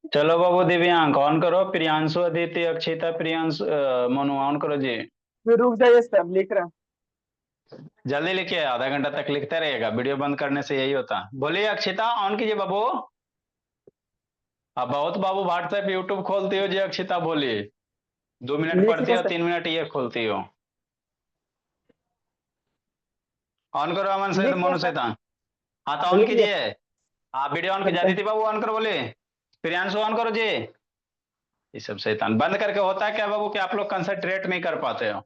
चलो बाबू दिव्यांक ऑन करो। प्रियांशु, अदिति, अक्षिता, प्रियांशु, मोनू ऑन करो जी। फिर रुक जाइए सर, लिख रहा हूँ। जल्दी लिखिए, आधा घंटा तक लिखते रहिएगा, वीडियो बंद करने से यही होता। बोलिए अक्षिता, ऑन कीजिए बाबू। अब बहुत बाबू व्हाट्सएप यूट्यूब खोलती हो जी अक्षिता, बोलिए। 2 मिनट लिख पढ़ती लिया हो, सर। 3 मिनट ये खोलती हो। ऑन करो अमन से लिख लिया मोनू सर। सैतान। हाँ तो ऑन लिख लिया कीजिए। हाँ वीडियो ऑन कीजिए, सर। अदिति बाबू ऑन करो, बोलिए। प्रियांशु ऑन करो जी। ये सब शैतान बंद करके होता है क्या बाबू कि आप लोग कंसंट्रेट नहीं कर पाते हो?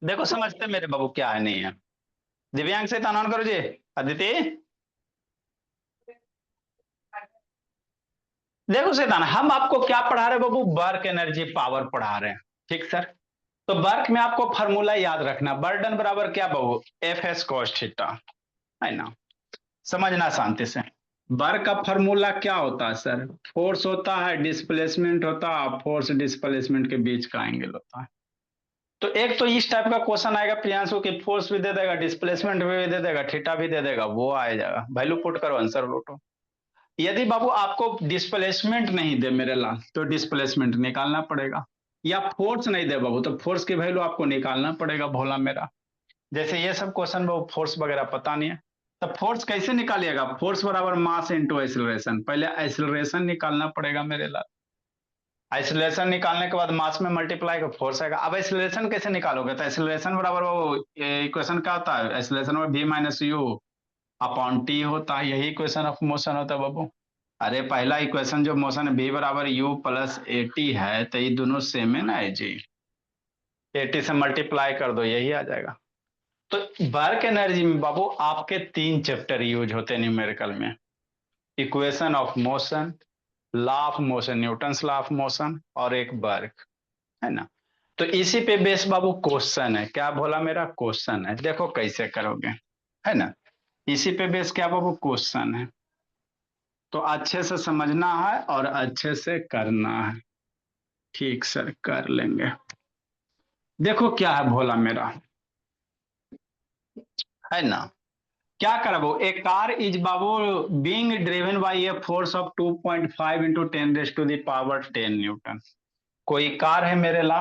देखो समझते मेरे बाबू क्या है नहीं है। दिव्यांग शैतान ऑन करो जी। अदिति, देखो शैतान, हम आपको क्या पढ़ा रहे हैं बाबू? वर्क एनर्जी पावर पढ़ा रहे हैं। ठीक सर। तो वर्क में आपको फार्मूला याद रखना, बर्डन बराबर क्या बाबू? एफ एस कॉस थीटा, है ना? समझना शांति से। वर्क का फार्मूला क्या होता है सर? फोर्स होता है, डिस्प्लेसमेंट होता है, फोर्स डिस्प्लेसमेंट के बीच का एंगल होता है। तो एक तो इस टाइप का क्वेश्चन आएगा प्रियांशु की, फोर्स भी दे देगा, डिस्प्लेसमेंट भी दे देगा, थीटा भी दे देगा, वो आ जाएगा, वैल्यू पुट करो, आंसर लोटो। यदि बाबू आपको डिस्प्लेसमेंट नहीं दे मेरे लाल, तो डिस्प्लेसमेंट निकालना पड़ेगा। या फोर्स नहीं दे बाबू, तो फोर्स की वैल्यू आपको निकालना पड़ेगा भोला मेरा। जैसे ये सब क्वेश्चन बाबू फोर्स वगैरह पता नहीं है, तो फोर्स कैसे निकालिएगा? फोर्स बराबर मास इंटू एक्सीलरेशन, पहले एक्सीलरेशन निकालना पड़ेगा मेरे लाल। आइसोलेशन निकालने के बाद मास में मल्टीप्लाई का फोर्स आएगा। अब आइसोलेशन कैसे निकालोगे? तो आइसोलेशन बराबर वो इक्वेशन क्या होता है? आइसोलेशन में v minus you upon T होता है, यही इक्वेशन ऑफ मोशन होता है बाबू। अरे पहला इक्वेशन जो मोशन v बराबर यू प्लस ए टी है, तो ये दोनों सेम है ना जी। ए टी से मल्टीप्लाई कर दो, यही आ जाएगा। तो वर्क एनर्जी में बाबू आपके 3 चैप्टर यूज होते हैं न्यूमेरिकल में। Equation of motion, law of motion, Newton's law of motion, और एक वर्क, है ना? तो इसी पे बेस बाबू क्वेश्चन है, क्या बोला मेरा? क्वेश्चन है, देखो कैसे करोगे, है ना? इसी पे बेस क्या बाबू? क्वेश्चन है। तो अच्छे से समझना है और अच्छे से करना है। ठीक सर, कर लेंगे। देखो क्या है भोला मेरा, है ना? क्या करबो? ए कार इज बाबू being driven by a force of 2.5 into 10 to the power 10 newton. कोई कार है मेरे ला,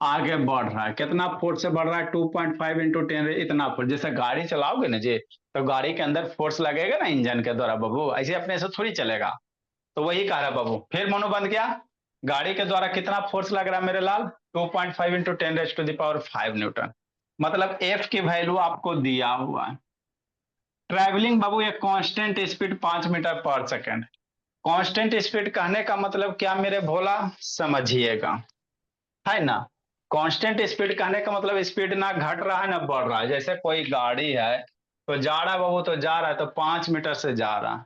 आगे बढ़ रहा है, कितना फोर्स से बढ़ रहा है? 2.5 इंटू 10, इतना फोर्स। जैसे गाड़ी चलाओगे ना जी, तो गाड़ी के अंदर फोर्स लगेगा ना इंजन के द्वारा बाबू, ऐसे अपने से थोड़ी चलेगा। तो वही कह रहा है बाबू, फिर मनो बंद किया। गाड़ी के द्वारा कितना फोर्स लग रहा है मेरे लाल? 2.5 into 10 to the power 5 Newton. मतलब एफ की वैल्यू आपको दिया हुआ है। ट्रैवलिंग बाबू एक constant speed 5 metre per second. Constant speed कहने का मतलब क्या मेरे भोला? समझिएगा, है ना? कांस्टेंट स्पीड कहने का मतलब स्पीड ना घट रहा है ना बढ़ रहा है। जैसे कोई गाड़ी है, तो जा रहा है बाबू, तो जा रहा है तो 5 मीटर से जा रहा है,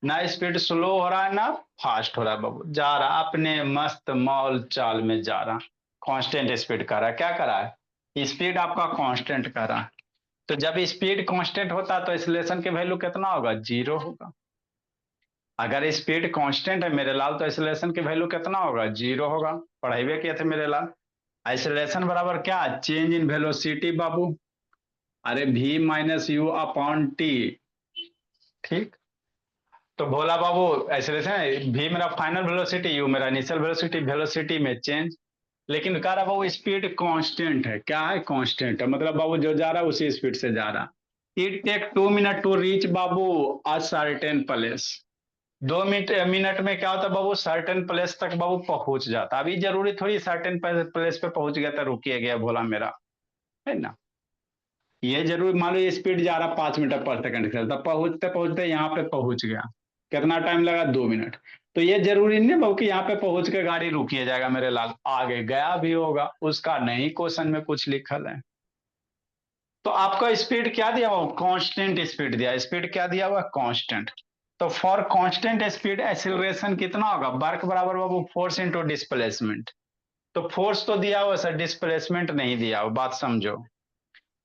ना स्पीड स्लो हो रहा है ना फास्ट हो रहा है बाबू, जा रहा है अपने मस्त मौल चाल में जा रहा। कांस्टेंट स्पीड कह रहा है, क्या कर रहा है? स्पीड आपका कांस्टेंट कर रहा है। तो जब स्पीड कांस्टेंट होता है तो एक्सीलरेशन की वैल्यू कितना होगा? 0 होगा। अगर स्पीड कांस्टेंट है मेरे लाल, तो एक्सीलरेशन की वैल्यू कितना होगा? 0 होगा। पढ़ाई किए थे मेरे लाल। आइसोलेशन बराबर क्या? चेंज इन वेलोसिटी बाबू। अरे v minus you upon T. ठीक। तो भोला बाबू आइसोलेशन v मेरा फाइनल वेलोसिटी, यू मेरा इनिशियल वेलोसिटी, वेलोसिटी में चेंज। लेकिन कह रहा बाबू स्पीड कांस्टेंट है। क्या है? कांस्टेंट है, मतलब बाबू जो जा रहा है उसी स्पीड से जा रहा। It take 2 minute to reach बाबू अ सर्टेन प्लेस। 2 मिनट में क्या होता है बाबू? सर्टेन प्लेस तक बाबू पहुंच जाता। अभी जरूरी थोड़ी सर्टेन प्लेस पे पहुंच गया तो रुकिए गया भोला मेरा, है ना? ये जरूर मान लो ये स्पीड जा रहा 5 मीटर पर सेकंड से, तब पहुंचते पहुंचते यहाँ पे पहुंच गया। कितना टाइम लगा? 2 मिनट। तो ये जरूरी नहीं बाबू कि यहाँ पे पहुंच के गाड़ी रुकिए जाएगा मेरे लाल, आगे गया भी होगा, उसका नहीं क्वेश्चन में कुछ लिखल है। तो आपका स्पीड क्या दिया हुआ? कांस्टेंट स्पीड दिया। स्पीड क्या दिया हुआ? कांस्टेंट। तो फॉर कांस्टेंट स्पीड एक्सीलरेशन कितना होगा? वर्क बराबर बाबू फोर्स इंटू डिस्प्लेसमेंट। तो फोर्स तो दिया हुआ सर, डिस्प्लेसमेंट नहीं दिया हुआ, बात समझो।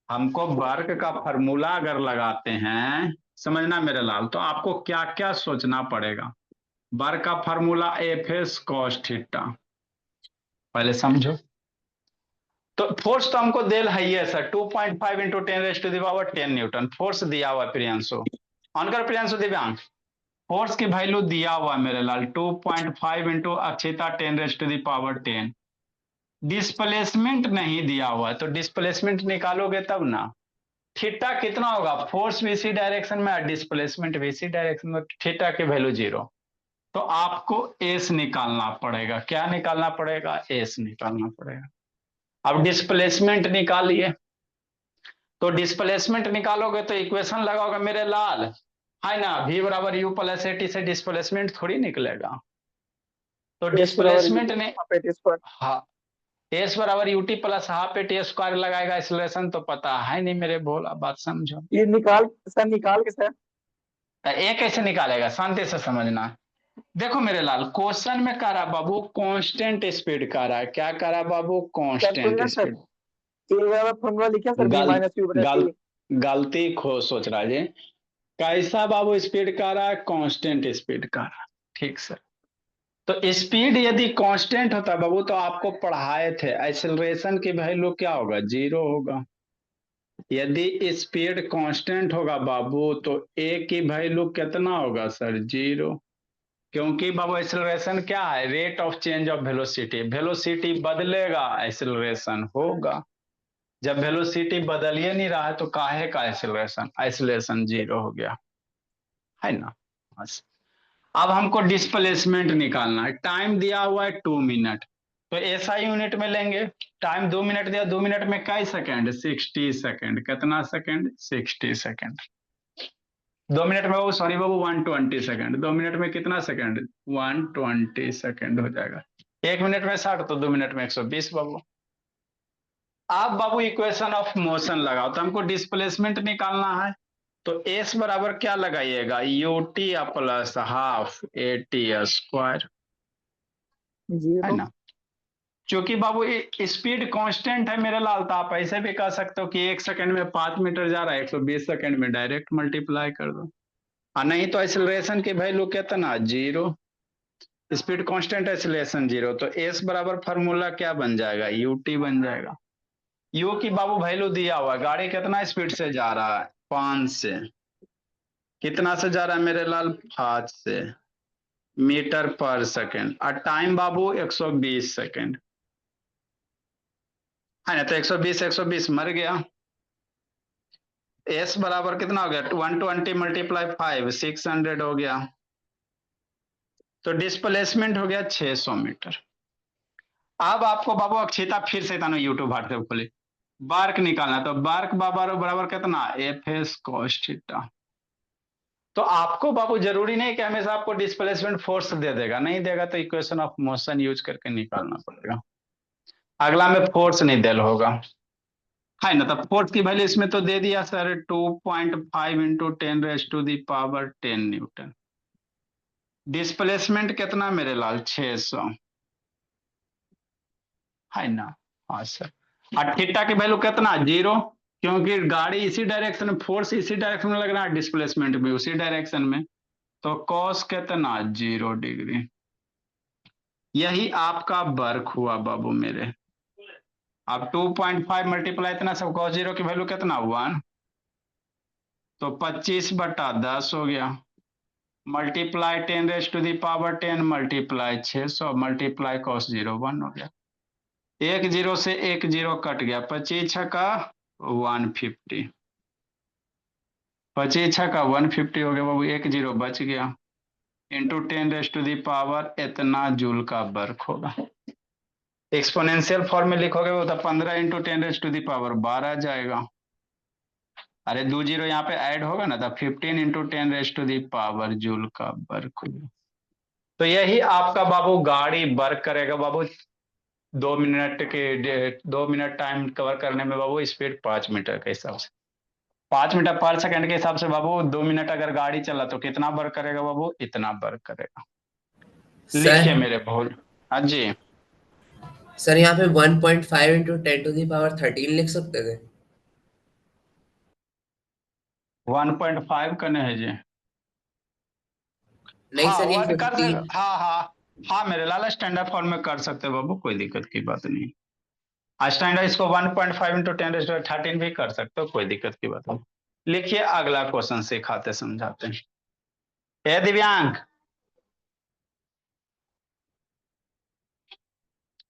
हमको वर्क का फॉर्मूला अगर लगाते हैं, समझना मेरे लाल, तो आपको क्या क्या सोचना पड़ेगा। वर्क का formula F S cos theta, पहले समझो। तो फोर्स तो हमको दे है ही है sir, 2.5 into 10 raise to the power 10 newton force दिया हुआ है प्रियांशु। ऑन कर प्रियांशु दिव्यांग। फोर्स की वैल्यू दिया हुआ है मेरे लाल 2.5 इंटू अक्षिता 10⁻10। डिस्प्लेसमेंट नहीं दिया हुआ है, तो डिस्प्लेसमेंट निकालोगे तब ना। थीटा कितना होगा, फोर्स भी इसी डायरेक्शन में, डिस्प्लेसमेंट भी इसी डायरेक्शन में, थीटा की वैल्यू 0। तो आपको एस निकालना पड़ेगा। क्या निकालना पड़ेगा, एस निकालना पड़ेगा। अब डिस्प्लेसमेंट निकालिए। तो डिस्प्लेसमेंट निकालोगे तो इक्वेशन लगाओगे मेरे लाल, है ना, v बराबर यू प्लस ए टी से डिस्प्लेसमेंट थोड़ी निकलेगा। तो एस बराबर डिस्प्लेसमेंट यूटी ने, हाफ ए टी स्क्वायर। हाँ, एस बराबर UT plus half A T square लगाएगा। एक्सेलरेशन तो पता है नहीं मेरे भोला, बात समझो। ये निकाल सर, निकाल के सर। ये कैसे निकालेगा, शांति से समझना। देखो मेरे लाल, क्वेश्चन में कह रहा बाबू कांस्टेंट स्पीड कह रहा है। क्या कह रहा बाबू, सर कांस्टेंट सुनिए सर, स्पीड। ए बराबर फॉर्मूला लिखा सर, बी गल माइनस यू बटा गल टी। गलती खो सोच रहा है जी। कैसा बाबू स्पीड कह रहा है, कांस्टेंट स्पीड कह रहा है। ठीक सर। तो स्पीड यदि कांस्टेंट होता बाबू तो आपको पढ़ाए थे, एक्सेलरेशन की वैल्यू क्या होगा, 0 होगा। यदि स्पीड कांस्टेंट होगा बाबू तो ए की वैल्यू कितना होगा सर, 0। क्योंकि बाबू एक्सेलरेशन क्या है, rate of change of velocity. Velocity बदलेगा, एक्सेलरेशन होगा। जब वेलोसिटी बदल ही नहीं रहा है तो काहे का एक्सेलरेशन, एक्सेलरेशन 0 हो गया, है ना। बस अब हमको डिस्प्लेसमेंट निकालना है। टाइम दिया हुआ है 2 मिनट, तो एसआई यूनिट में लेंगे। टाइम 2 मिनट दिया, 2 मिनट में कई सेकेंड, 60 सेकेंड। कितना सेकेंड, 60 सेकेंड। 2 मिनट में बाबू, सॉरी बाबू, 120 सेकेंड। 2 मिनट में कितना सेकेंड, 120 सेकेंड हो जाएगा। 1 मिनट में 60, तो 2 मिनट में 120 बाबू। आप बाबू इक्वेशन ऑफ मोशन लगाओ, तो हमको डिस्प्लेसमेंट निकालना है। तो एस बराबर क्या लगाइएगा, U T plus half A T square, है 0। ना। क्योंकि बाबू स्पीड कांस्टेंट है मेरे लाल, तो आप ऐसे भी कह सकते हो कि 1 सेकंड में 5 मीटर जा रहा है, 120 सेकंड में डायरेक्ट मल्टीप्लाई कर दो। और नहीं तो एक्सेलरेशन की वैल्यू कितना, 0। स्पीड कांस्टेंट, एक्सेलरेशन 0, तो एस बराबर फार्मूला क्या बन जाएगा, यू टी बन जाएगा। यू की बाबू वैल्यू दिया हुआ है, गाड़ी कितना स्पीड से जा रहा है, 5 से। कितना से जा रहा है मेरे लाल, 5 से मीटर पर सेकेंड। और टाइम बाबू 120 सेकेंड, है ना। तो 120 120 मर गया। एस बराबर कितना हो गया, 120 मल्टीप्लाई 5, 600 हो गया। तो डिस्प्लेसमेंट हो गया 600 मीटर। अब आपको बाबू अक्षिता फिर से तानो यूट्यूब व्हाट्सएप खोले, बार्क निकालना। तो बार्क बराबर बराबर कितना, एफ एस कॉस थीटा। तो आपको बाबू जरूरी नहीं कि हमेशा आपको डिस्प्लेसमेंट फोर्स दे देगा, नहीं देगा तो इक्वेशन ऑफ मोशन यूज करके निकालना पड़ेगा। अगला में फोर्स नहीं देल होगा, है ना। तो फोर्स की वैल्यू इसमें तो दे दिया सर, 2.5 इंटू 10⁻10⁰ डिस्प्लेसमेंट कितना मेरे लाल, 600, है ना। हाँ सर। और थीटा की वैल्यू कितना, 0। क्योंकि गाड़ी इसी डायरेक्शन में, फोर्स इसी डायरेक्शन में लग रहा है, डिस्प्लेसमेंट भी उसी डायरेक्शन में। तो कॉस कितना, 0 डिग्री। यही आपका वर्क हुआ बाबू मेरे। अब 2.5 मल्टीप्लाई इतना सब, कॉस 0 की वैल्यू कितना, 1। तो 25/10 हो गया, मल्टीप्लाई 10⁻10 मल्टीप्लाई 600 मल्टीप्लाई कॉस 0 1 हो गया। एक जीरो से एक जीरो कट गया, 25×6 150। 25×6 150 हो गया बाबू, एक जीरो बच गया। इंटू 10⁻, इतना जूल का वर्क होगा। एक्सपोनेंशियल फॉर्म में लिखोगे वो तो 15 इंटू 10⁻12 जाएगा। अरे 2 जीरो यहाँ पे ऐड होगा ना, तो 15 इंटू 10⁻, जूल का वर्क होगा। तो यही आपका बाबू गाड़ी वर्क करेगा बाबू। 2 मिनट टाइम कवर करने में बाबू, स्पीड 5 मीटर के हिसाब से, 5 मीटर पर सेकंड के हिसाब से बाबू। 2 मिनट अगर गाड़ी चला तो कितना वर्क करेगा बाबू, इतना वर्क करेगा। लिखिए सर मेरे भूल। हाँ जी, सर यहाँ पे 1.5 इंटू 10⁻13 लिख सकते थे। 1.5 करने है जी। नहीं हाँ सर, ये वन कर सकते, 15। हाँ हाँ। हाँ मेरे लाला, स्टैंडर्ड फॉर्म में कर सकते हो बाबू, कोई दिक्कत की बात नहीं। स्टैंडर्ड इसको 1.5 इंटू 10⁻13 भी कर सकते हो, कोई दिक्कत की बात नहीं। लिखिए अगला क्वेश्चन सिखाते समझाते हैं। ए दिव्यांग,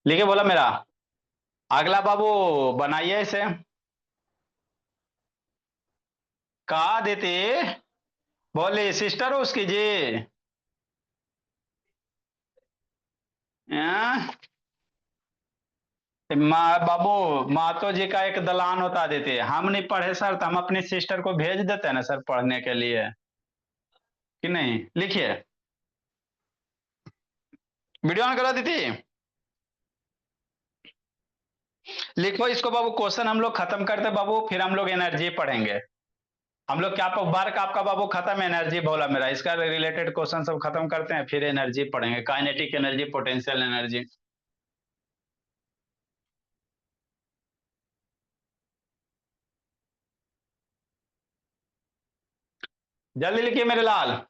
लिखिए, बोला मेरा अगला बाबू बनाइए इसे। कहा देती, बोली सिस्टर हो उसकी जी। बाबू मातो जी का एक दलान होता देते, हम नहीं पढ़े सर तो हम अपनी सिस्टर को भेज देते हैं ना सर पढ़ने के लिए, कि नहीं। लिखिए, वीडियो ऑन करा देती। लिखो इसको बाबू, क्वेश्चन हम लोग खत्म करते बाबू, फिर हम लोग एनर्जी पढ़ेंगे। हम लोग क्या बार का आपका बाबू खत्म, एनर्जी बोला मेरा, इसका रिलेटेड क्वेश्चन सब खत्म करते हैं, फिर एनर्जी पढ़ेंगे, काइनेटिक एनर्जी, पोटेंशियल एनर्जी। जल्दी लिखिए मेरे लाल।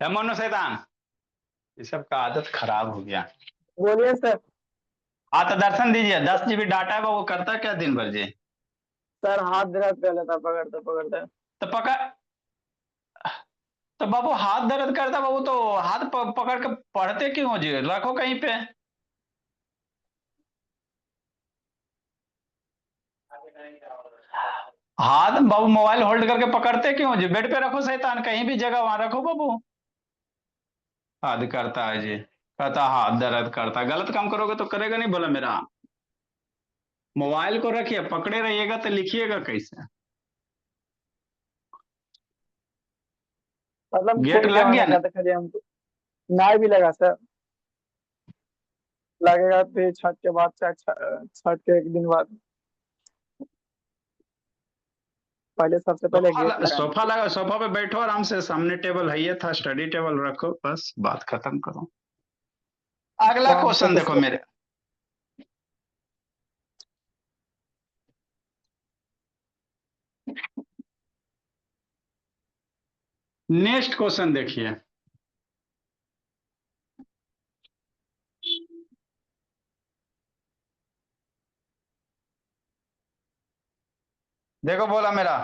मोनो शैतान, ये सब का आदत खराब हो गया। बोलिए सर। हाँ तो दर्शन दीजिए, 10 GB डाटा है वो करता क्या दिन भर जी। सर हाथ दर्द कर लेता पकड़ते पकड़ते। तो पकड़, तो बाबू हाथ दर्द करता बाबू तो हाथ पकड़ के पढ़ते क्यों हो जी, रखो कहीं पे। हाथ बाबू मोबाइल होल्ड करके पकड़ते क्यों हो जी, बेड पे रखो शैतान, कहीं भी जगह वहां रखो बाबू। हाथ करता है जी, कहता हाथ दर्द करता, गलत काम करोगे तो करेगा नहीं बोला मेरा। मोबाइल को रखिए, पकड़े रहिएगा तो लिखिएगा कैसे। मतलब गेट कोई लग काम गया नहीं ना। करता खाली हमको। नाई भी लगा सर। लगेगा फिर छठ के बाद, छठ के एक दिन बाद। पहले सबसे पहले गेट लगाएंगे। सोफा लगा, सोफा पे बैठो आराम से, सामने टेबल है, ये था स्टडी टेबल, रखो बस बात खत्म करो। अगला काम से क्वेश्चन तो देखो मेरे, नेक्स्ट क्वेश्चन देखिए। देखो बोला मेरा,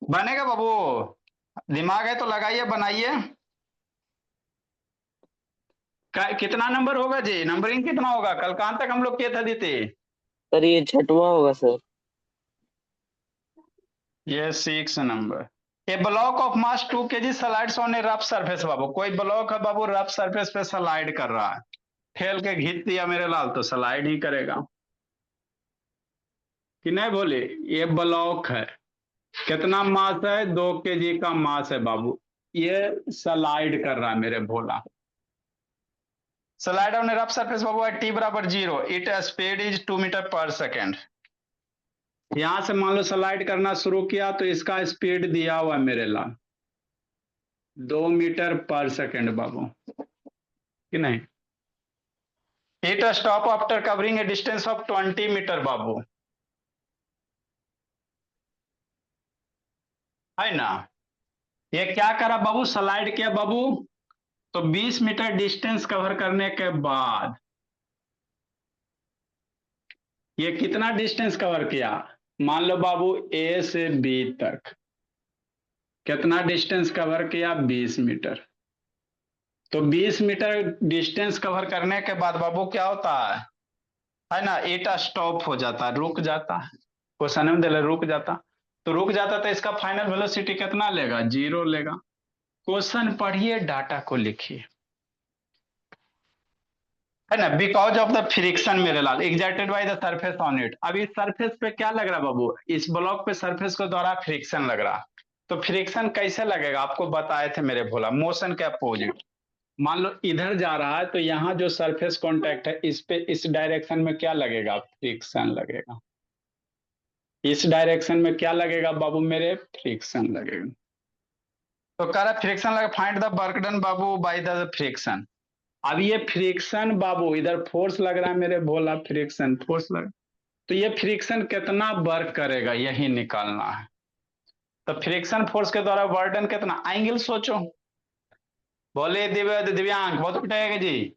बनेगा बाबू, दिमाग है तो लगाइए बनाइए। कितना नंबर होगा जी, नंबरिंग कितना होगा, कल कहां तक हम लोग किए थे दीदी। सर ये छठवां होगा सर। ये 6 number. A block of mass 2 kg slides on a rough surface बाबू, कोई ब्लॉक है बाबू रफ सरफेस पे स्लाइड कर रहा है, ठेल के घींच दिया मेरे लाल तो स्लाइड ही करेगा, कि नहीं बोले। ये ब्लॉक है, कितना मास है, 2 kg का मास है बाबू, ये स्लाइड कर रहा है मेरे Bhola. Slide on a rough surface बाबू है t = 0, it speed is 2 metre per second. यहां से मान लो स्लाइड करना शुरू किया तो इसका स्पीड दिया हुआ है मेरे लाल 2 मीटर पर सेकेंड बाबू, कि नहीं। It stop after covering a distance of 20 metre बाबू, है ना। ये क्या करा बाबू, स्लाइड किया बाबू, तो 20 मीटर डिस्टेंस कवर करने के बाद ये कितना डिस्टेंस कवर किया, मान लो बाबू ए से बी तक कितना डिस्टेंस कवर किया, 20 मीटर। तो 20 मीटर डिस्टेंस कवर करने के बाद बाबू क्या होता है ना, इट स्टॉप हो जाता है, रुक जाता है, क्वेश्चन में दे रुक जाता, तो रुक जाता तो इसका फाइनल वेलोसिटी कितना लेगा, 0 लेगा। क्वेश्चन पढ़िए, डाटा को लिखिए, है ना। बिकॉज ऑफ द फ्रिक्शन मेरे लाल exerted by the surface on it, अब इस सरफेस पे क्या लग रहा बाबू, इस ब्लॉक पे सरफेस के द्वारा फ्रिक्शन लग रहा। तो फ्रिक्शन कैसे लगेगा आपको बताए थे मेरे भोला, मोशन के अपोजिट। मान लो इधर जा रहा है तो यहाँ जो सरफेस कांटेक्ट है इस पे, इस डायरेक्शन में क्या लगेगा, फ्रिक्शन लगेगा। इस डायरेक्शन में क्या लगेगा बाबू मेरे, फ्रिक्शन लगेगा। तो कह रहा फ्रिक्शन लगा, find the work done Babu by the friction. अब ये फ्रिक्शन बाबू, इधर फोर्स लग रहा है मेरे भोला, फ्रिक्शन फोर्स लग, तो ये फ्रिक्शन कितना वर्क करेगा यही निकालना है। तो फ्रिक्शन फोर्स के द्वारा बर्डन कितना, एंगल सोचो। बोले दिव्यांग बहुत पिटाएगा जी।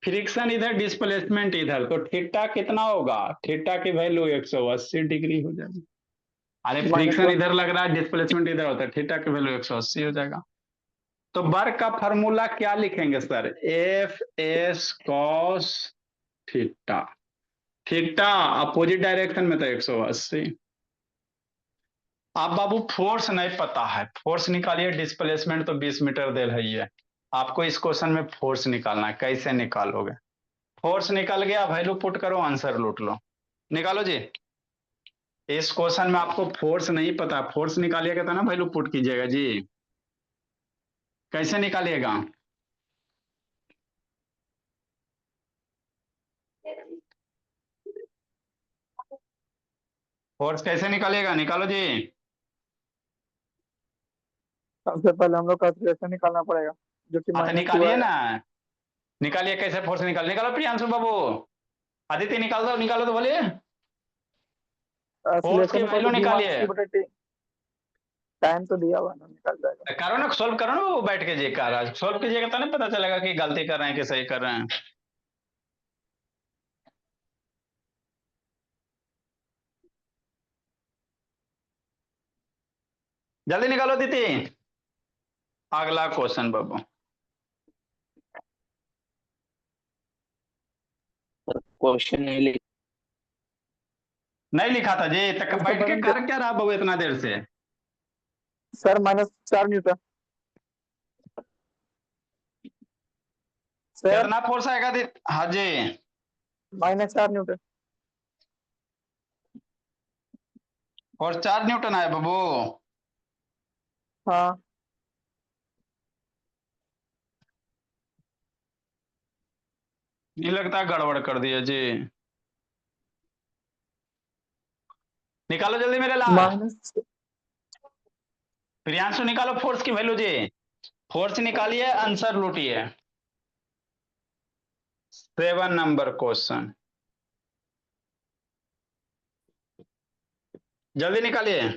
फ्रिक्शन इधर, डिस्प्लेसमेंट इधर, तो थीटा कितना होगा, थीटा की वैल्यू 180 डिग्री हो जाएगी। अरे फ्रिक्शन -1। इधर लग रहा है, डिस्प्लेसमेंट इधर होता है, थीटा की वैल्यू 180 हो जाएगा। तो वर्क का फॉर्मूला क्या लिखेंगे sir, F S cos theta. Theta opposite direction में तो 180। आप बाबू फोर्स नहीं पता है, फोर्स निकालिए, डिस्प्लेसमेंट तो 20 मीटर दे रही है। आपको इस क्वेश्चन में फोर्स निकालना है, कैसे निकालोगे। फोर्स निकल गया, वैल्यू पुट करो, आंसर लूट लो। निकालो जी। इस क्वेश्चन में आपको फोर्स नहीं पता, फोर्स निकालिएगा तो ना वैल्यू पुट कीजिएगा जी। कैसे निकालिएगा, फोर्स कैसे निकालिएगा, निकालो जी। सबसे पहले हम लोग का एक्सप्रेशन निकालना पड़ेगा, जो कि हाँ तो -2 निकालिए आएगा। ना, निकालिए कैसे फोर्स निकालो प्रियांशु बाबू। आदित्य निकाल दो, निकालो तो बोलिए। फोर्स की acceleration equal value to be minus निकालिए। सी बटे टी। टाइम तो दिया हुआ है ना, निकल जाएगा। करो ना, सोल्व करो ना वो बैठ के जी, कर रहा है सोल्व कीजिएगा तो नहीं पता चलेगा कि गलती कर रहे हैं कि सही कर रहे हैं। जल्दी निकालो दीदी। अगला क्वेश्चन बाबू। क्वेश्चन नहीं लिख। नहीं लिखा था जी, तक इसका बैठ के बर्डन कर क्या रहा बाबू इतना देर से। Sir -4 Newton. सर कितना फोर्स आएगा हाँ जी। -4 न्यूटन। और 4 न्यूटन आए बाबू। हाँ। नहीं लगता गड़बड़ कर दिया जी। निकालो जल्दी मेरे ला। माइनस। प्रियांशु निकालो फोर्स की वैल्यू जी। फोर्स निकालिए, आंसर लूटिए। 7 नंबर क्वेश्चन, जल्दी निकालिए।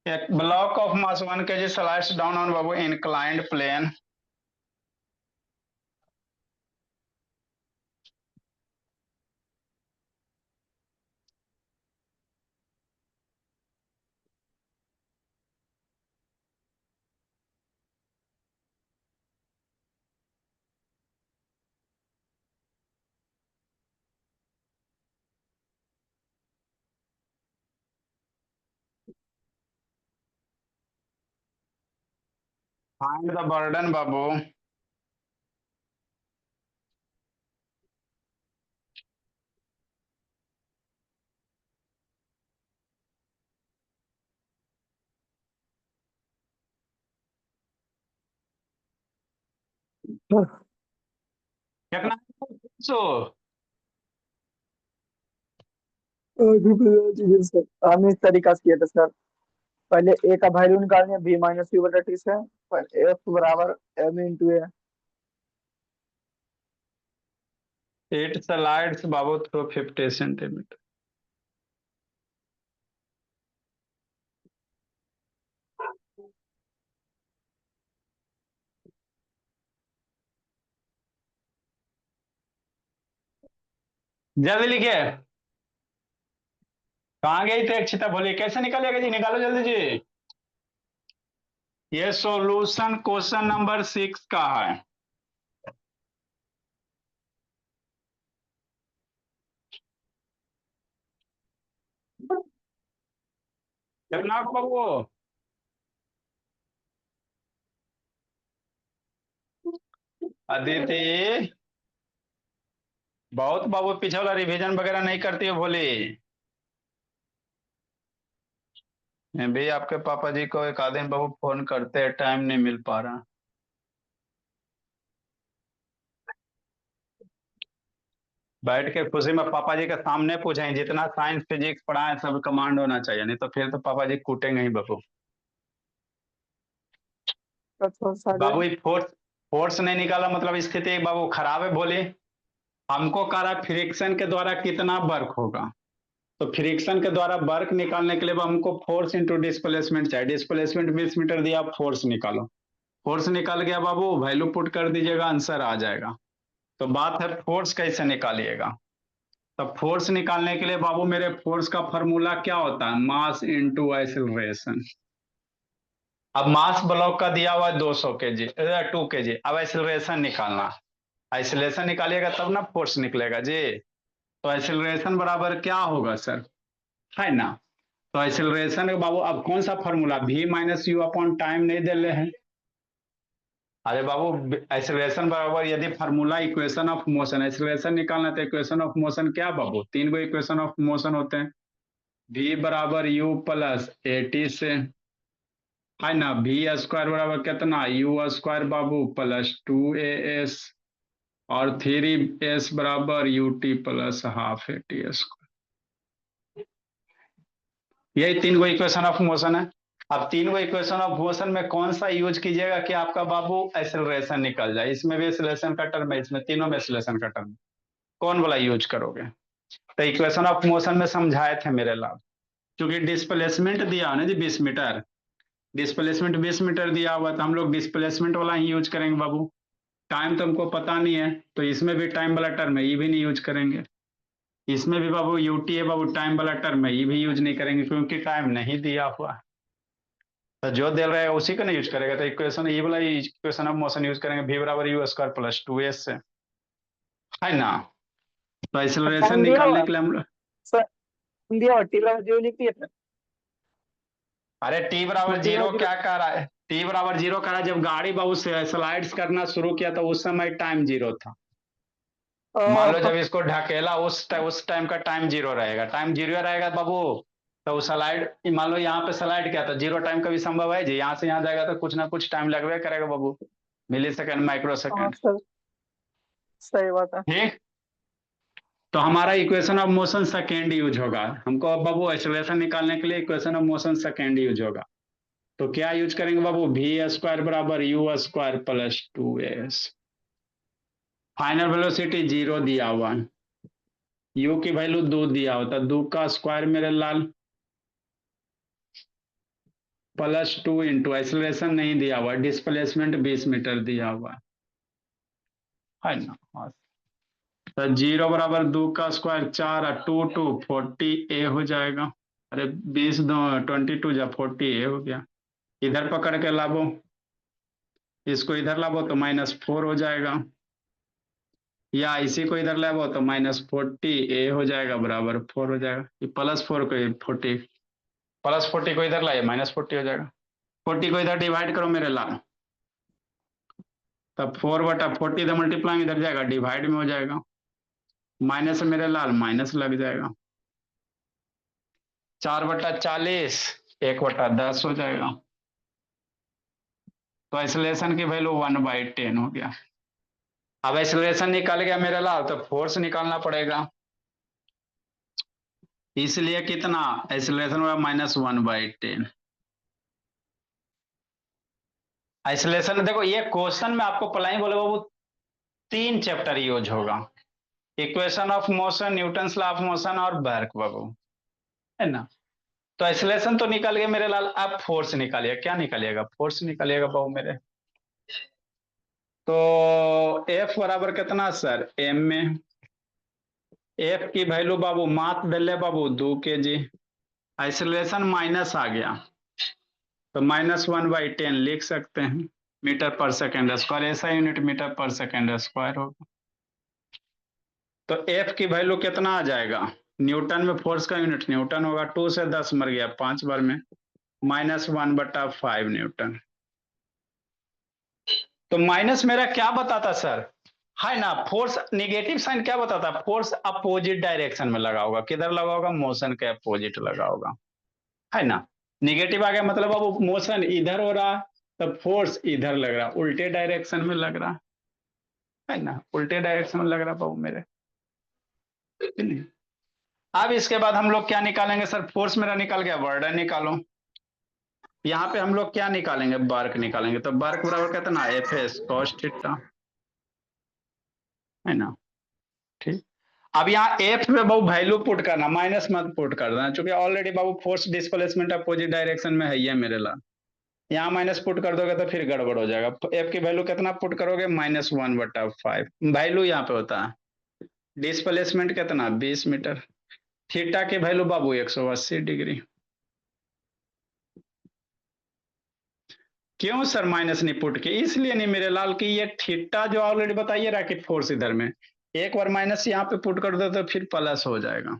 एक block of mass 1 kg slides down on बाबू inclined plane. Find the burden बाबू। कितना, सो सर हमने इस तरीका से किया था सर। पहले ए का वैल्यू निकालने, बी माइनस सी बटा टी से। पर एफ बराबर एम इंटू ए। 8 स्लाइड्स बाबू थ्रू 50 सेंटीमीटर। जल्दी लिखिए। कहाँ गई थी अक्षिता, बोलिए कैसे निकालेगा जी, निकालो जल्दी जी। ये सॉल्यूशन क्वेश्चन नंबर 6 का है। कितना बाबू, अदिति बहुत बाबू पीछे वाला रिवीजन वगैरह नहीं करती है भोली। मैं भी आपके पापा जी को एक आधे दिन बाबू फोन करते हैं, टाइम नहीं मिल पा रहा। बैठ के खुशी में पापा जी के सामने पूछें, जितना साइंस फिजिक्स पढ़ा है सब कमांड होना चाहिए, नहीं तो फिर तो पापा जी कूटेंगे ही बाबू। तो साढ़े बाबू ये फोर्स फोर्स नहीं निकाला मतलब स्थिति बाबू खराब है, बोली। हमको कह रहा फ्रिक्शन के द्वारा कितना वर्क होगा, तो फ्रिक्शन के द्वारा वर्क निकालने के लिए हमको फोर्स इंटू डिस्प्लेसमेंट चाहिए। डिस्प्लेसमेंट 20 मीटर दिया, फोर्स निकालो। फोर्स निकल गया बाबू, वैल्यू पुट कर दीजिएगा, आंसर आ जाएगा। तो बात है फोर्स कैसे निकालिएगा। तो फोर्स निकालने के लिए बाबू मेरे फोर्स का फॉर्मूला क्या होता है, मास इंटू एक्सेलरेशन। अब मास ब्लॉक का दिया हुआ है 200 केजी, 2 केजी। अब एक्सेलरेशन निकालना, एक्सेलरेशन निकालिएगा तब ना फोर्स निकलेगा जी। तो एक्सेलरेशन बराबर क्या होगा सर, है ना। तो एक्सेलरेशन बाबू अब कौन सा formula, v minus you upon time नहीं दे रहे हैं। अरे बाबू एक्सेलरेशन बराबर यदि formula equation of motion, acceleration निकालना तो इक्वेशन ऑफ मोशन क्या बाबू, 3 इक्वेशन ऑफ मोशन होते हैं। v बराबर u प्लस ए टी से, है ना। v स्क्वायर बराबर कितना, u स्क्वायर बाबू प्लस 2as, और 3s बराबर ut plus half A T square. यही 3 इक्वेशन ऑफ मोशन है। अब 3 इक्वेशन ऑफ मोशन में कौन सा यूज कीजिएगा कि आपका बाबू एक्सेलरेशन निकल जाए। इसमें भी एक्सेलरेशन का टर्म है, इसमें तीनों में एक्सेलरेशन का टर्म, कौन वाला यूज करोगे। तो इक्वेशन ऑफ मोशन में समझाए थे मेरे लाभ, क्योंकि डिस्प्लेसमेंट दिया ना जी 20 मीटर, डिस्प्लेसमेंट 20 मीटर दिया हुआ, तो हम लोग डिस्प्लेसमेंट वाला ही यूज करेंगे बाबू। टाइम तो हमको पता नहीं है, तो इसमें भी टाइम वाला टर्म है, ये भी नहीं यूज करेंगे। इसमें भी बाबू यूटी है बाबू, टाइम वाला टर्म है, ये भी यूज नहीं करेंगे क्योंकि टाइम नहीं दिया हुआ। तो जो दे रहा है उसी को नहीं यूज करेगा, तो इक्वेशन ये वाला इक्वेशन ऑफ मोशन यूज करेंगे, v बराबर यू स्क्वायर प्लस 2s से, है ना। तो एक्सेलरेशन टाइम दिया हुआ निकालने है के लिए हम लोग, सर, दिया हुआ टी बराबर 0 लिख दिए थे। अरे टी बराबर टी जीरो बराबर 0 क्या कह रहा है, टी बराबर जीरो कह रहा है जब गाड़ी बाबू से स्लाइड्स करना शुरू किया तो उस समय टाइम जीरो था। मान लो जब इसको ढकेला उस टाइम का टाइम जीरो रहेगा, टाइम जीरो रहेगा बाबू। तो स्लाइड मान लो यहाँ पे स्लाइड किया तो जीरो टाइम कभी संभव है जी, यहाँ से यहाँ जाएगा तो कुछ ना कुछ टाइम लगवे करेगा बाबू, मिली सेकेंड माइक्रो हाँ सेकेंड। सर, सही बात है। ठीक, तो हमारा equation of motion second use होगा। हमको अब बाबू एक्सेलरेशन निकालने के लिए equation of motion second use होगा। तो क्या यूज करेंगे बाबू, v स्क्वायर बराबर you square plus 2as। Final velocity 0 दिया हुआ, u की वैल्यू 2 दिया होता, 2 का स्क्वायर मेरे लाल प्लस 2 इंटू एक्सेलरेशन नहीं दिया हुआ, डिस्प्लेसमेंट 20 मीटर दिया हुआ है ना। हाँ। तो 0 बराबर 2 का स्क्वायर 4 और 2 2 40a हो जाएगा। अरे 20 2 22 जा 40a हो गया। इधर पकड़ के लाभो, इसको इधर लाभो तो -4 हो जाएगा, या इसी को इधर लाभो तो -40a हो जाएगा बराबर 4 हो जाएगा। ये +4 को 40, +40 को इधर लाइए -40 हो जाएगा। 40 को इधर डिवाइड करो मेरे लाल, तब 4/40 इधर मल्टीप्लाई इधर जाएगा, डिवाइड में हो जाएगा, माइनस मेरे लाल माइनस लग जाएगा। 4/40 1/10 हो जाएगा। तो एक्सेलरेशन की वैल्यू 1/10 हो गया। अब एक्सेलरेशन निकल गया मेरे लाल, तो फोर्स निकालना पड़ेगा, इसलिए कितना एक्सेलरेशन होगा -1/10। एक्सेलरेशन देखो ये क्वेश्चन में आपको पढ़ाई बोले वो 3 चैप्टर यूज होगा, equation of motion, Newton's law of motion और वर्क बाबू, है ना। तो एक्सेलरेशन तो निकल गया मेरे लाल, अब फोर्स निकालिए, क्या निकालिएगा, फोर्स निकालिएगा बाबू मेरे। तो F बराबर कितना सर, m में F की वैल्यू बाबू मात दिले बाबू 2 kg, एक्सेलरेशन माइनस आ गया तो -1/10 लिख सकते हैं, मीटर पर सेकेंड स्क्वायर, ऐसा unit metre per second square होगा। तो F की वैल्यू कितना आ जाएगा, न्यूटन में फोर्स का यूनिट न्यूटन होगा, 2 से 10 मर गया 5 बार में, -1/5 न्यूटन। तो माइनस मेरा क्या बताता सर, है ना, फोर्स निगेटिव साइन क्या बताता, फोर्स अपोजिट डायरेक्शन में लगा होगा, किधर लगा होगा, मोशन के अपोजिट लगा होगा, है ना। निगेटिव आ गया मतलब अब मोशन इधर हो रहा, तब फोर्स इधर लग रहा, उल्टे डायरेक्शन में लग रहा है ना, उल्टे डायरेक्शन में लग रहा बाबू मेरे। अब इसके बाद हम लोग क्या निकालेंगे सर, फोर्स मेरा निकल गया, वर्डन निकालो। यहाँ पे हम लोग क्या निकालेंगे, वर्क निकालेंगे, तो वर्क बराबर कितना, एफ एस कॉस थीटा, है ना। ठीक, अब यहाँ एफ में बाबू वैल्यू पुट करना, माइनस मत पुट करना, क्योंकि ऑलरेडी बाबू फोर्स डिस्प्लेसमेंट अपोजिट डायरेक्शन में है ही है मेरे ला। यहाँ माइनस पुट कर दोगे तो फिर गड़बड़ हो जाएगा। एफ की वैल्यू कितना पुट करोगे, -1/5 वैल्यू यहाँ पे होता है। डिस्प्लेसमेंट कितना, 20 मीटर। थीटा की वैल्यू बाबू 180 डिग्री। क्यों सर माइनस नहीं पुट की, इसलिए नहीं मेरे लाल की, ये थीटा जो ऑलरेडी बताइए रहा कि फोर्स इधर में, एक बार माइनस यहाँ पे पुट कर दो तो फिर प्लस हो जाएगा।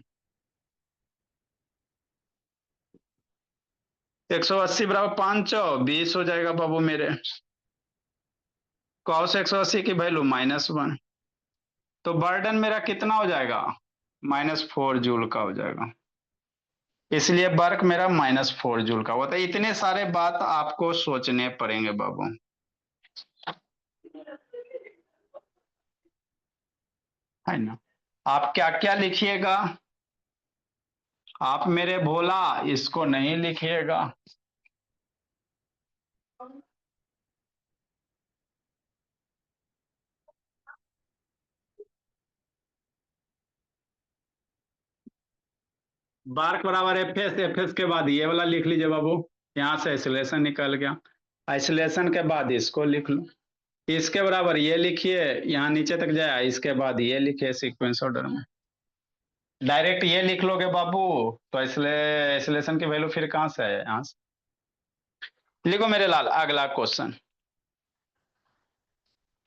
180 बराबर 520 हो जाएगा बाबू मेरे। कॉस 180 की वैल्यू -1, तो बर्डन मेरा कितना हो जाएगा, -4 जूल का हो जाएगा। इसलिए वर्क मेरा -4 जूल का होता है। इतने सारे बात आपको सोचने पड़ेंगे बाबू, है ना। आप क्या क्या लिखिएगा, आप मेरे भोला इसको नहीं लिखिएगा। बार्क बराबर एफ एस के बाद ये वाला लिख लीजिए बाबू, यहां से आइसोलेशन निकल गया, आइसोलेशन के बाद इसको लिख लो, इसके बराबर ये लिखिए, यहाँ नीचे तक जाए, इसके बाद ये लिखिए सीक्वेंस ऑर्डर में। डायरेक्ट ये लिख लोगे बाबू तो आइसोलेशन की वैल्यू फिर कहां से है, यहाँ से लिखो मेरे लाल। अगला क्वेश्चन,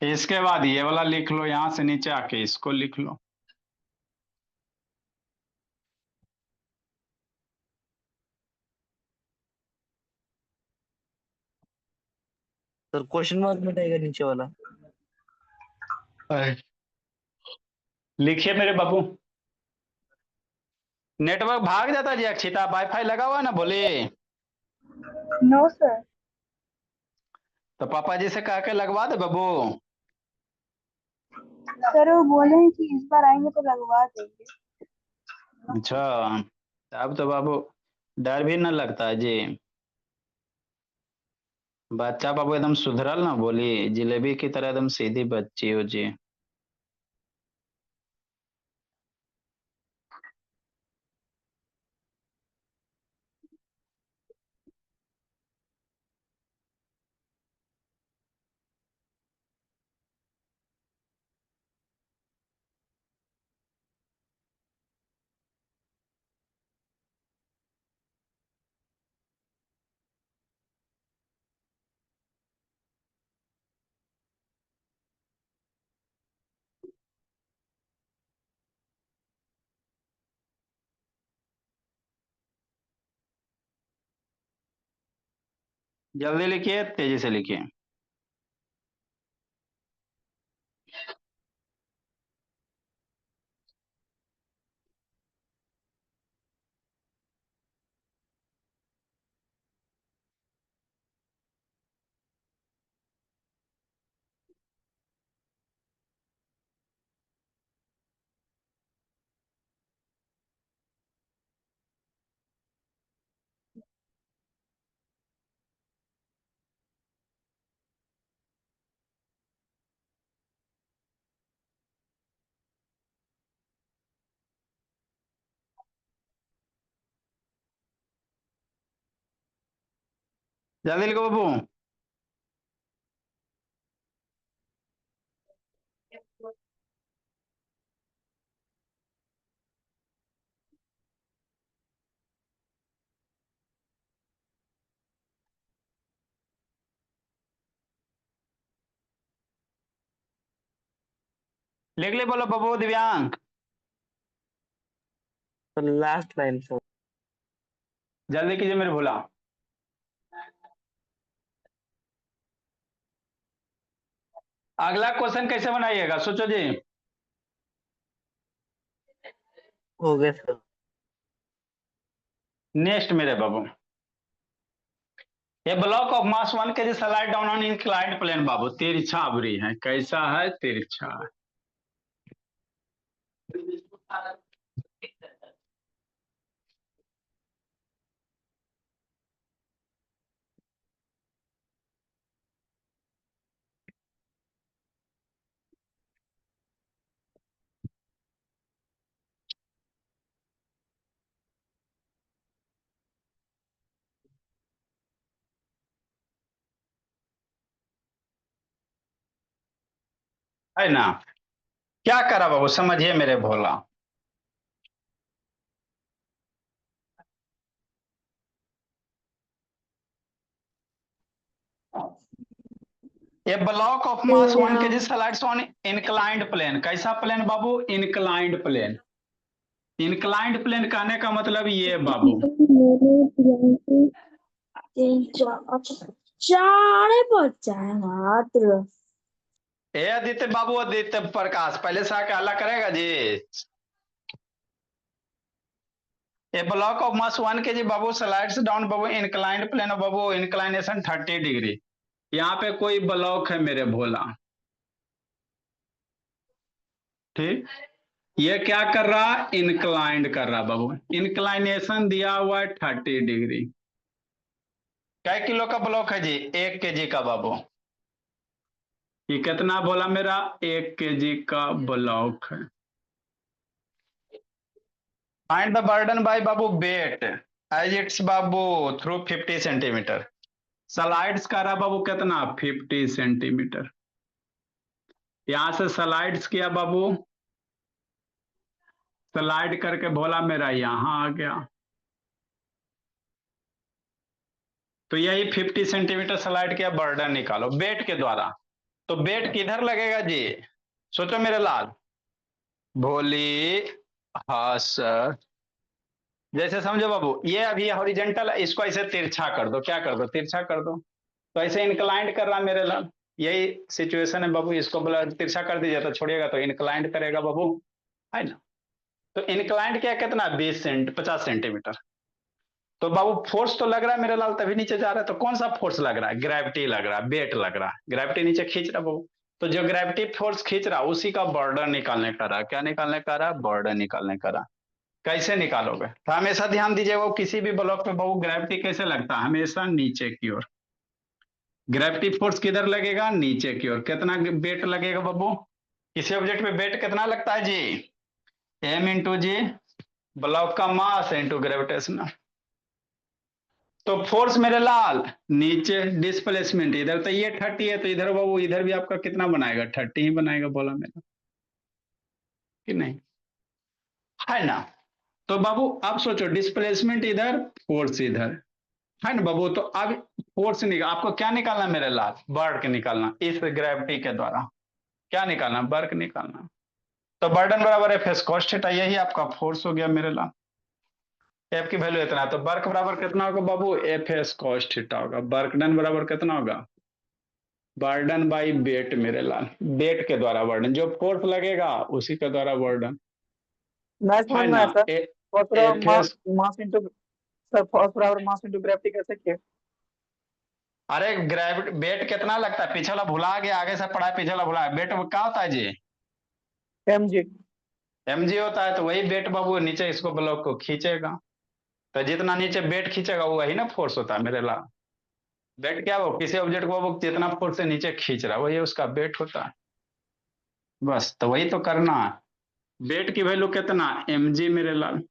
इसके बाद ये वाला लिख लो, यहां से नीचे आके इसको लिख लो। सर क्वेश्चन मार्क मिटाएगा नीचे वाला। लिखिए मेरे बाबू। नेटवर्क भाग जाता जी अक्षिता, वाईफाई लगा हुआ है ना, बोले नो सर। तो पापा जी से कह के लगवा दे बाबू। सर वो बोले हैं कि इस बार आएंगे तो लगवा देंगे। अच्छा, अब तो बाबू डर भी न लगता है जी, बच्चा बाबू एकदम सुधरल ना, बोली जिलेबी की तरह एकदम सीधी बच्ची हो जी। जल्दी लिखिए, तेजी से लिखिए। जल्दी लिखो बाबू। लिख ले बोलो बाबू दिव्यांग। Sir last line sir. जल्दी कीजिए मेरे भोला। अगला क्वेश्चन कैसे बनाइएगा सोचो जी। हो गया सर। नेक्स्ट मेरे बाबू, ये block of mass 1 kg slide down on inclined plane बाबू, तिरछा अबरी है, कैसा है, तिरछा है ना। क्या करा बाबू, समझिए मेरे भोला। ये block of mass 1 kg slides on inclined plane, कैसा प्लेन बाबू, इंक्लाइंड प्लेन। इंक्लाइंड प्लेन कहने का मतलब ये बाबू, चार बच्चा है मात्र। ए आदित्य बाबू, आदित्य प्रकाश, पहले से आके हल्ला करेगा जी। A block of mass 1 kg बाबू स्लाइड्स डाउन बाबू इंक्लाइंड प्लेन बाबू, इंक्लाइनेशन 30 डिग्री। यहाँ पे कोई ब्लॉक है मेरे भोला, ठीक। ये क्या कर रहा, इंक्लाइंड कर रहा बाबू, इंक्लाइनेशन दिया हुआ है 30 डिग्री। कै किलो का ब्लॉक है जी, 1 kg का बाबू। ये कितना बोला मेरा, 1 kg का ब्लॉक है। फाइंड द बर्डन बाय बाबू वेट एज इट्स बाबू थ्रू 50 सेंटीमीटर। स्लाइड्स का रहा बाबू कितना, 50 सेंटीमीटर। यहां से स्लाइड्स किया बाबू, स्लाइड करके बोला मेरा यहां आ गया, तो यही 50 सेंटीमीटर स्लाइड किया, बर्डन निकालो वेट के द्वारा। तो वेट किधर लगेगा जी, सोचो मेरे लाल भोली। हाँ सर, जैसे समझो बाबू, ये अभी हॉरिजेंटल है, इसको ऐसे तिरछा कर दो, क्या कर दो, तिरछा कर दो। तो ऐसे इंक्लाइंड कर रहा मेरे लाल, यही सिचुएशन है बाबू, इसको बोला तिरछा कर दीजिए तो छोड़िएगा तो इंक्लाइंड करेगा बाबू, है ना। तो इंक्लाइंड क्या कितना, 50 सेंटीमीटर। तो बाबू फोर्स तो लग रहा है मेरे लाल, तभी नीचे जा रहा है। तो कौन सा फोर्स लग रहा है, ग्रेविटी लग रहा है, वेट लग रहा है, ग्रेविटी नीचे खींच रहा है बाबू। तो जो ग्रेविटी फोर्स खींच रहा है उसी का बर्डन निकालने का रहा, क्या निकालने का रहा, बर्डन निकालने का रहा। कैसे निकालोगे, तो हमेशा ध्यान दीजिए वो किसी भी ब्लॉक पे बाबू ग्रेविटी कैसे लगता है, हमेशा नीचे की ओर। ग्रेविटी फोर्स किधर लगेगा, नीचे की ओर। कितना वेट लगेगा बाबू, किसी ऑब्जेक्ट पे वेट कितना लगता है जी, एम इंटू जी, ब्लॉक का मास इंटू ग्रेविटेशनल। तो फोर्स मेरे लाल नीचे, डिस्प्लेसमेंट इधर, तो ये 30 है, तो इधर बाबू इधर भी आपका कितना बनाएगा, 30 ही बनाएगा, बोला मेरा कि नहीं, है ना। तो बाबू अब सोचो, डिस्प्लेसमेंट इधर, फोर्स इधर, है ना बाबू। तो अब फोर्स निकाल, आपको क्या निकालना मेरे लाल, वर्क निकालना इस ग्रेविटी के द्वारा। क्या निकालना, वर्क निकालना। तो बर्डन बराबर एफ एस कॉस्ट थीटा, यही आपका फोर्स हो गया मेरे लाल। एफ की वैल्यू इतना है, तो वर्क बराबर कितना होगा बाबू, एफ एस कॉस्ट थीटा होगा। वर्क डन बराबर कितना होगा, बर्डन बाई वेट मेरे लाल, वेट के द्वारा बर्डन, जो फोर्स लगेगा उसी के द्वारा बर्डन, मैं समझ है में ना। आया सर। फोर्स बराबर F mass, S, mass into, sir force बराबर मास इंटू ग्रेविटी कैसे किए? अरे ग्रेविटी वेट कितना लगता है, पीछे वाला भुला गया, आगे से पढ़ा है, पीछे वाला भुला, वेट क्या होता है जी, एम जी। mg होता है। तो वही वेट बाबू नीचे इसको ब्लॉक को खींचेगा, तो जितना नीचे वेट खींचेगा वही ना फोर्स होता है मेरे लाल। वेट क्या, वो किसी ऑब्जेक्ट को वो जितना फोर्स से नीचे खींच रहा है वही उसका वेट होता है। बस तो वही तो करना है। वेट की वैल्यू कितना, mg मेरे लाल।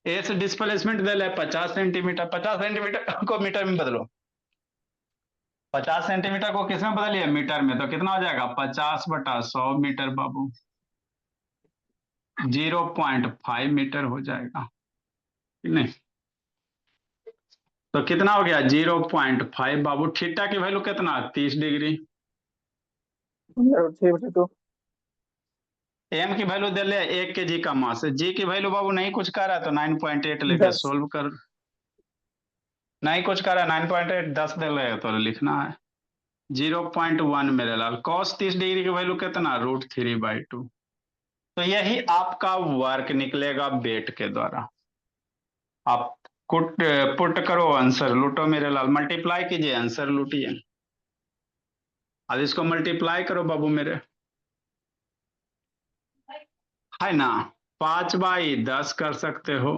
एस डिस्प्लेसमेंट दे ले 50 सेंटीमीटर, 50 सेंटीमीटर को मीटर में बदलो, 50 सेंटीमीटर को किस में बदलिए, मीटर में। तो कितना हो जाएगा, 50/100 मीटर बाबू, 0.5 मीटर हो जाएगा, नहीं। तो कितना हो गया, 0.5 बाबू। थीटा की वैल्यू कितना, 30 डिग्री। 3/2। एम की वैल्यू दे ले 1 kg का मास, जी की वैल्यू बाबू नहीं कुछ कर रहा है तो 9.8 लेके 10। सोल्व कर, नहीं कुछ कर रहा है 9.8, 10 दे ले तो लिखना है 0.1 मेरे लाल। cos 30 डिग्री की वैल्यू कितना, √3/2। तो यही आपका वर्क निकलेगा वेट के द्वारा। आप पुट पुट करो आंसर लूटो मेरे लाल, मल्टीप्लाई कीजिए आंसर लूटिए। अब इसको मल्टीप्लाई करो बाबू मेरे, है ना। 5/10 कर सकते हो,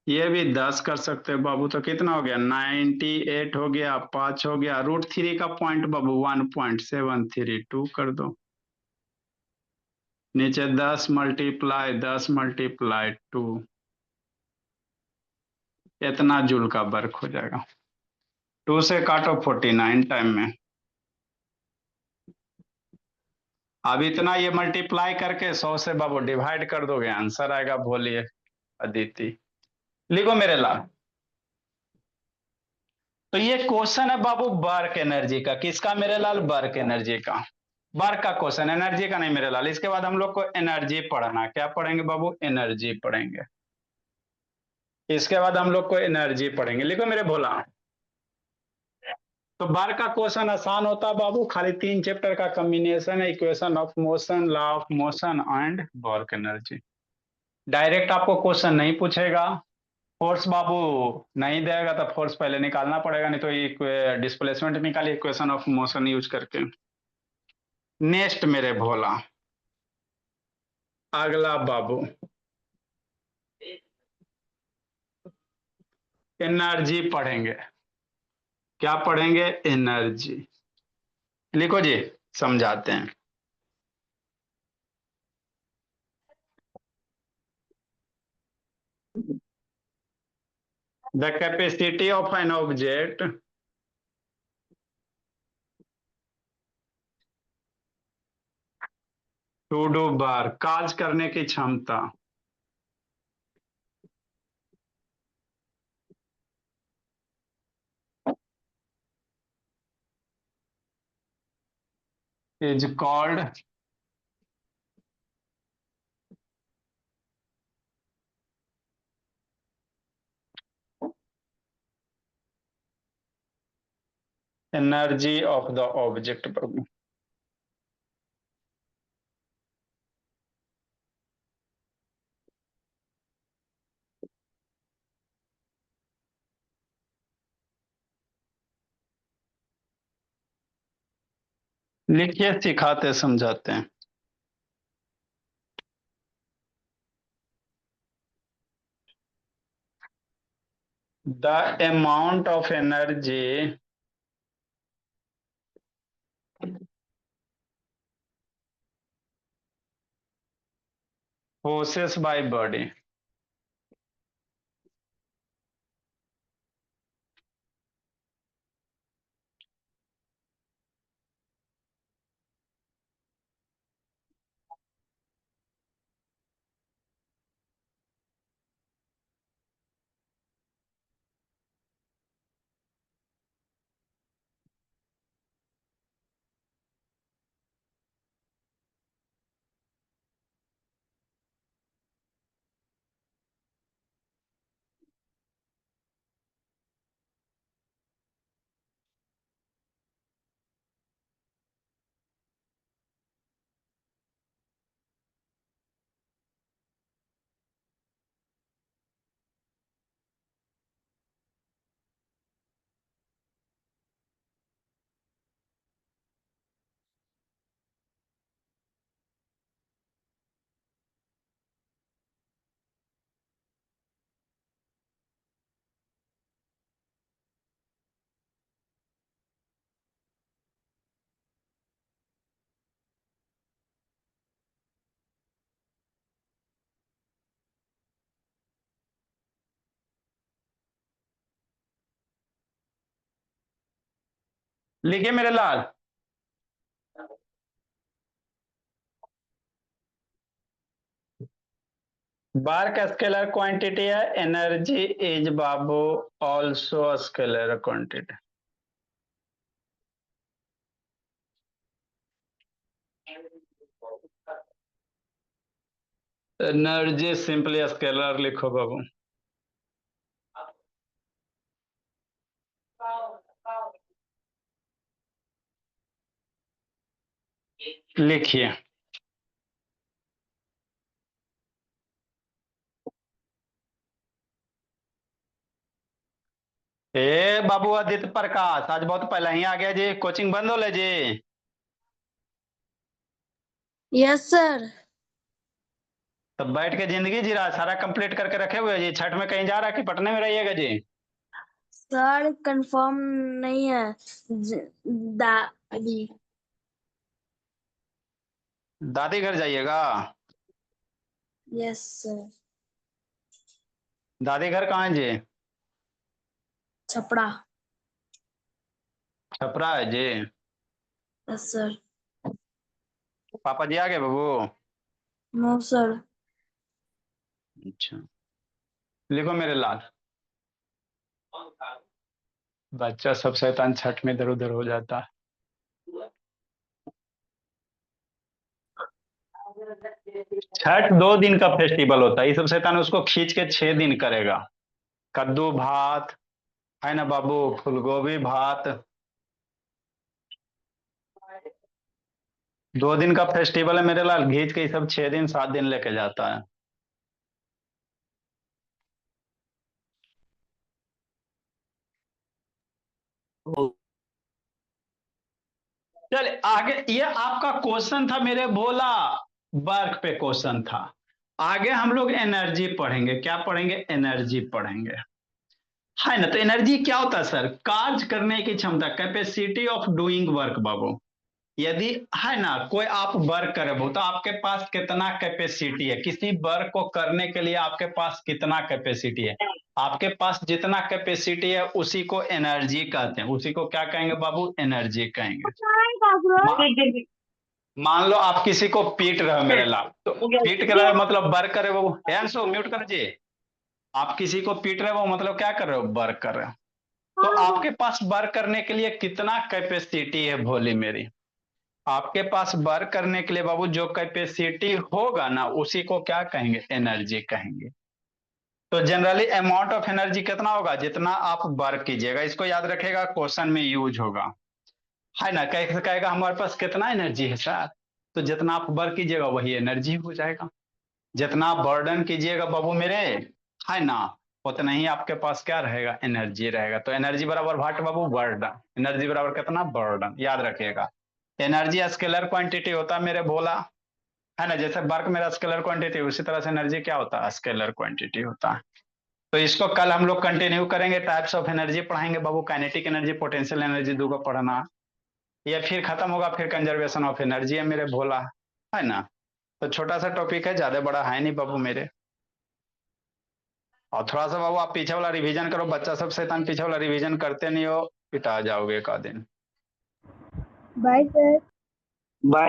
ये भी 10 कर सकते हो बाबू, तो कितना हो गया 98 हो गया, 5 हो गया, √3 का पॉइंट बाबू 1.732 कर दो, नीचे 10 × 10 × 2, इतना जूल का वर्क हो जाएगा। 2 से काटो 49 टाइम में। अब इतना ये मल्टीप्लाई करके 100 से बाबू डिवाइड कर दोगे, आंसर आएगा। बोलिए अदिति, लिखो मेरे लाल। तो ये क्वेश्चन है बाबू वर्क एनर्जी का, किसका मेरे लाल? वर्क एनर्जी का, वर्क का क्वेश्चन, एनर्जी का नहीं मेरे लाल। इसके बाद हम लोग को एनर्जी पढ़ना, क्या पढ़ेंगे बाबू? एनर्जी पढ़ेंगे। इसके बाद हम लोग को एनर्जी पढ़ेंगे, लिखो मेरे भोला। तो वर्क का क्वेश्चन आसान होता है बाबू, खाली 3 चैप्टर का कॉम्बिनेशन है, equation of motion, law of motion and work energy. Direct आपको क्वेश्चन नहीं पूछेगा, फोर्स बाबू नहीं देगा तो फोर्स पहले निकालना पड़ेगा, नहीं तो ये डिस्प्लेसमेंट निकालिए इक्वेशन ऑफ मोशन यूज करके। नेक्स्ट मेरे भोला, अगला बाबू एनर्जी पढ़ेंगे। क्या पढ़ेंगे? एनर्जी। लिखो जी, समझाते हैं। The capacity of an object to do work, कार्य करने की क्षमता, is called energy of the object बाबू। लिखिए, सिखाते समझाते हैं। The amount of energy possess by body, लिखिए मेरे लाल। वर्क स्केलर क्वांटिटी है, एनर्जी इज बाबू also scalar quantity. Energy simply scalar लिखो बाबू। लिखिए, ए बाबू आदित्य प्रकाश, आज बहुत पहले ही आ गया जी। कोचिंग बंद हो ले जी। Yes sir. तो बैठ के जिंदगी जी रहा, सारा कंप्लीट करके रखे हुए जी। छठ में कहीं जा रहा है कि पटने में रहिएगा जी? सर कंफर्म नहीं है। दादी। दादी घर जाइएगा? Yes sir. दादी घर कहाँ है जी? छपड़ा। छपरा है जी। Yes sir. पापा जी आ गए बाबू? No sir. अच्छा, लिखो मेरे लाल। बच्चा सब शैतान छठ में इधर उधर हो जाता है। छठ 2 दिन का फेस्टिवल होता है, ये सब शैतान उसको खींच के 6 दिन करेगा। कद्दू भात है ना बाबू, फूलगोभी भात। 2 दिन का फेस्टिवल है मेरे लाल, खींच के ये सब 6 दिन 7 दिन लेके जाता है। चले आगे, ये आपका क्वेश्चन था मेरे भोला, वर्क पे क्वेश्चन था। आगे हम लोग एनर्जी पढ़ेंगे। क्या पढ़ेंगे? एनर्जी पढ़ेंगे, है ना। तो एनर्जी क्या होता है सर? कार्य करने की क्षमता, कैपेसिटी ऑफ डूइंग वर्क बाबू। यदि है ना कोई आप वर्क करे हो तो आपके पास कितना कैपेसिटी है, किसी वर्क को करने के लिए आपके पास कितना कैपेसिटी है। आपके पास जितना कैपेसिटी है उसी को एनर्जी कहते हैं। उसी को क्या कहेंगे बाबू? एनर्जी कहेंगे। मान लो आप किसी को पीट रहे हो मेरे लाल, तो पीट कर रहे हो मतलब वर्क कर रहे हो। हैंड्स म्यूट कर जी। आप किसी को पीट रहे हो मतलब क्या कर रहे हो? वर्क कर रहे हो। तो आपके पास वर्क करने के लिए कितना कैपेसिटी है भोली मेरी? आपके पास वर्क करने के लिए बाबू जो कैपेसिटी होगा ना उसी को क्या कहेंगे? एनर्जी कहेंगे। तो जनरली अमाउंट ऑफ एनर्जी कितना होगा? जितना आप वर्क कीजिएगा। इसको याद रखेगा, क्वेश्चन में यूज होगा, है ना। कैसे कहेगा हमारे पास कितना एनर्जी है सर? तो जितना आप वर्क कीजिएगा वही एनर्जी हो जाएगा। जितना बर्डन कीजिएगा बाबू मेरे, है ना, उतना ही आपके पास क्या रहेगा? एनर्जी रहेगा। तो एनर्जी बराबर वाट बाबू? बर्डन। एनर्जी बराबर कितना? बर्डन। याद रखिएगा, एनर्जी स्केलर क्वांटिटी होता है मेरे भोला, है ना। जैसे वर्क मेरा स्केलर क्वांटिटी, उसी तरह से एनर्जी क्या होता है? स्केलर क्वांटिटी होता है। तो इसको कल हम लोग कंटिन्यू करेंगे। टाइप्स ऑफ एनर्जी पढ़ाएंगे बाबू। काइनेटिक एनर्जी, पोटेंशियल एनर्जी, दो को पढ़ना। ये फिर खत्म होगा, फिर कंजर्वेशन ऑफ एनर्जी है मेरे भोला, है ना। तो छोटा सा टॉपिक है, ज्यादा बड़ा है नहीं बाबू मेरे। और थोड़ा सा बाबू आप पीछे वाला रिवीजन करो। बच्चा सब शैतान पीछे वाला रिवीजन करते नहीं हो, पिटा जाओगे एक दिन। Bye sir. बाय।